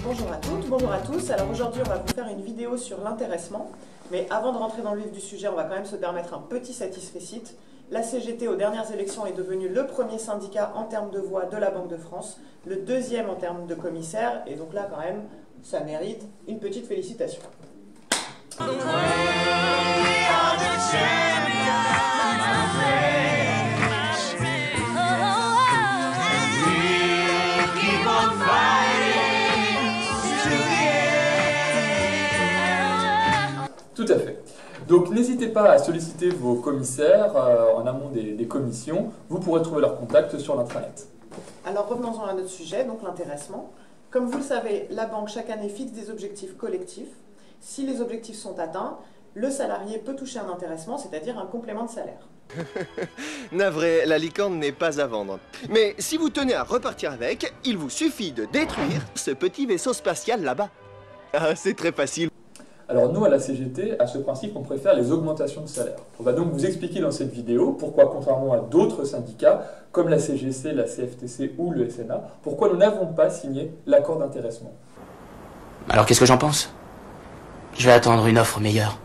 Bonjour à toutes, bonjour à tous. Alors aujourd'hui on va vous faire une vidéo sur l'intéressement. Mais avant de rentrer dans le vif du sujet, on va quand même se permettre un petit satisfecit. La CGT aux dernières élections est devenue le premier syndicat en termes de voix de la Banque de France, le deuxième en termes de commissaires, et donc là quand même, ça mérite une petite félicitation. Tout à fait. Donc n'hésitez pas à solliciter vos commissaires en amont des commissions. Vous pourrez trouver leurs contacts sur l'intranet. Alors revenons-en à notre sujet, donc l'intéressement. Comme vous le savez, la banque chaque année fixe des objectifs collectifs. Si les objectifs sont atteints, le salarié peut toucher un intéressement, c'est-à-dire un complément de salaire. Navré, la licorne n'est pas à vendre. Mais si vous tenez à repartir avec, il vous suffit de détruire ce petit vaisseau spatial là-bas. Ah, c'est très facile. Alors nous, à la CGT, à ce principe, on préfère les augmentations de salaire. On va donc vous expliquer dans cette vidéo pourquoi, contrairement à d'autres syndicats, comme la CGC, la CFTC ou le SNA, pourquoi nous n'avons pas signé l'accord d'intéressement. Alors qu'est-ce que j'en pense? Je vais attendre une offre meilleure.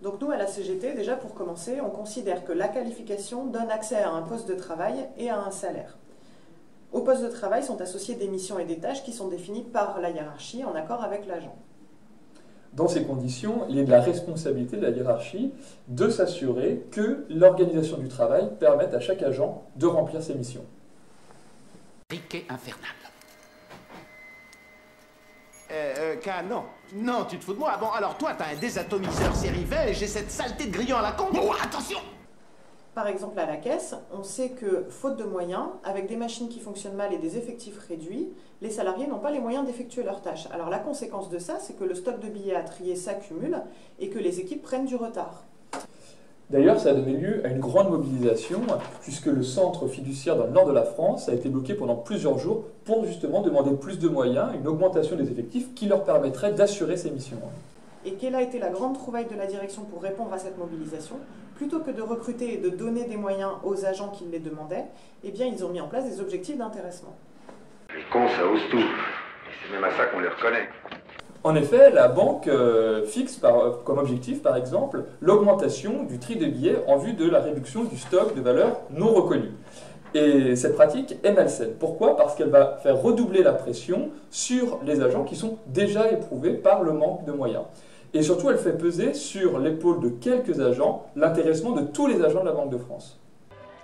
Donc nous, à la CGT, déjà pour commencer, on considère que la qualification donne accès à un poste de travail et à un salaire. Au poste de travail sont associées des missions et des tâches qui sont définies par la hiérarchie en accord avec l'agent. Dans ces conditions, il est de la responsabilité de la hiérarchie de s'assurer que l'organisation du travail permette à chaque agent de remplir ses missions. Riquet infernal. Non. Non, tu te fous de moi. Bon, alors toi, t'as un désatomiseur série V et j'ai cette saleté de grillon à la con. Oh, attention! Par exemple, à la caisse, on sait que, faute de moyens, avec des machines qui fonctionnent mal et des effectifs réduits, les salariés n'ont pas les moyens d'effectuer leurs tâches. Alors la conséquence de ça, c'est que le stock de billets à trier s'accumule et que les équipes prennent du retard. D'ailleurs, ça a donné lieu à une grande mobilisation, puisque le centre fiduciaire dans le nord de la France a été bloqué pendant plusieurs jours pour justement demander plus de moyens, une augmentation des effectifs qui leur permettrait d'assurer ces missions. Et quelle a été la grande trouvaille de la direction pour répondre à cette mobilisation? Plutôt que de recruter et de donner des moyens aux agents qui les demandaient, eh bien ils ont mis en place des objectifs d'intéressement. Les cons, ça ose tout. Et c'est même à ça qu'on les reconnaît. En effet, la banque fixe comme objectif, par exemple, l'augmentation du tri des billets en vue de la réduction du stock de valeurs non reconnues. Et cette pratique est malsaine. Pourquoi? Parce qu'elle va faire redoubler la pression sur les agents qui sont déjà éprouvés par le manque de moyens. Et surtout, elle fait peser sur l'épaule de quelques agents l'intéressement de tous les agents de la Banque de France.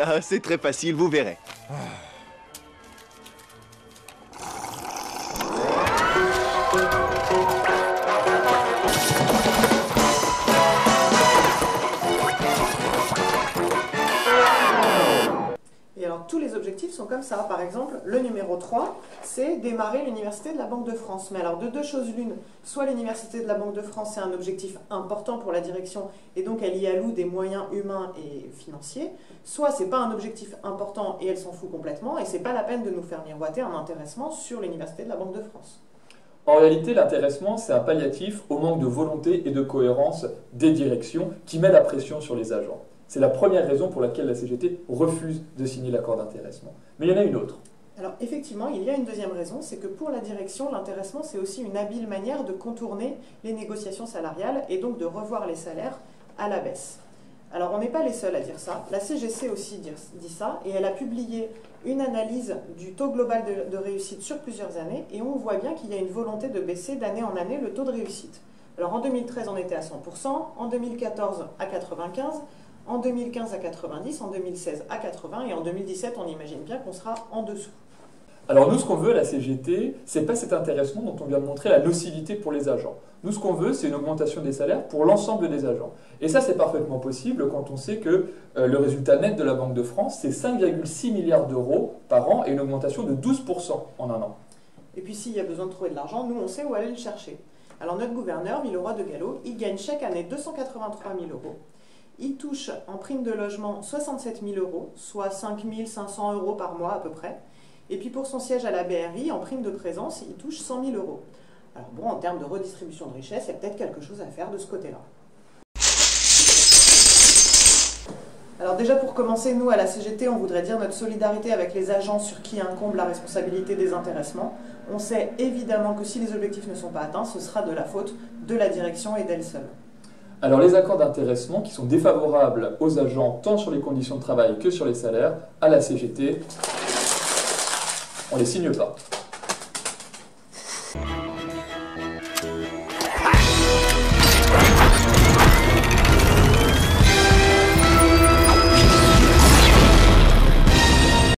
Ah, c'est très facile, vous verrez. Tous les objectifs sont comme ça. Par exemple, le numéro 3, c'est démarrer l'université de la Banque de France. Mais alors, de deux choses l'une, soit l'université de la Banque de France, c'est un objectif important pour la direction, et donc elle y alloue des moyens humains et financiers, soit c'est pas un objectif important et elle s'en fout complètement, et c'est pas la peine de nous faire miroiter un intéressement sur l'université de la Banque de France. En réalité, l'intéressement, c'est un palliatif au manque de volonté et de cohérence des directions qui met la pression sur les agents. C'est la première raison pour laquelle la CGT refuse de signer l'accord d'intéressement. Mais il y en a une autre. Alors effectivement, il y a une deuxième raison, c'est que pour la direction, l'intéressement, c'est aussi une habile manière de contourner les négociations salariales et donc de revoir les salaires à la baisse. Alors on n'est pas les seuls à dire ça. La CGC aussi dit ça, et elle a publié une analyse du taux global de réussite sur plusieurs années, et on voit bien qu'il y a une volonté de baisser d'année en année le taux de réussite. Alors en 2013, on était à 100%, en 2014 à 95%, en 2015 à 90, en 2016 à 80, et en 2017, on imagine bien qu'on sera en dessous. Alors nous, ce qu'on veut à la CGT, c'est pas cet intéressement dont on vient de montrer la nocivité pour les agents. Nous, ce qu'on veut, c'est une augmentation des salaires pour l'ensemble des agents. Et ça, c'est parfaitement possible quand on sait que le résultat net de la Banque de France, c'est 5,6 milliards d'euros par an et une augmentation de 12% en un an. Et puis s'il y a besoin de trouver de l'argent, nous, on sait où aller le chercher. Alors notre gouverneur, Villeroy de Galhau, il gagne chaque année 283 000 euros. Il touche en prime de logement 67 000 euros, soit 5 500 euros par mois à peu près. Et puis pour son siège à la BRI, en prime de présence, il touche 100 000 euros. Alors bon, en termes de redistribution de richesse, il y a peut-être quelque chose à faire de ce côté-là. Alors déjà pour commencer, nous à la CGT, on voudrait dire notre solidarité avec les agents sur qui incombe la responsabilité des intéressements. On sait évidemment que si les objectifs ne sont pas atteints, ce sera de la faute de la direction et d'elle seule. Alors les accords d'intéressement qui sont défavorables aux agents tant sur les conditions de travail que sur les salaires, à la CGT, on les signe pas.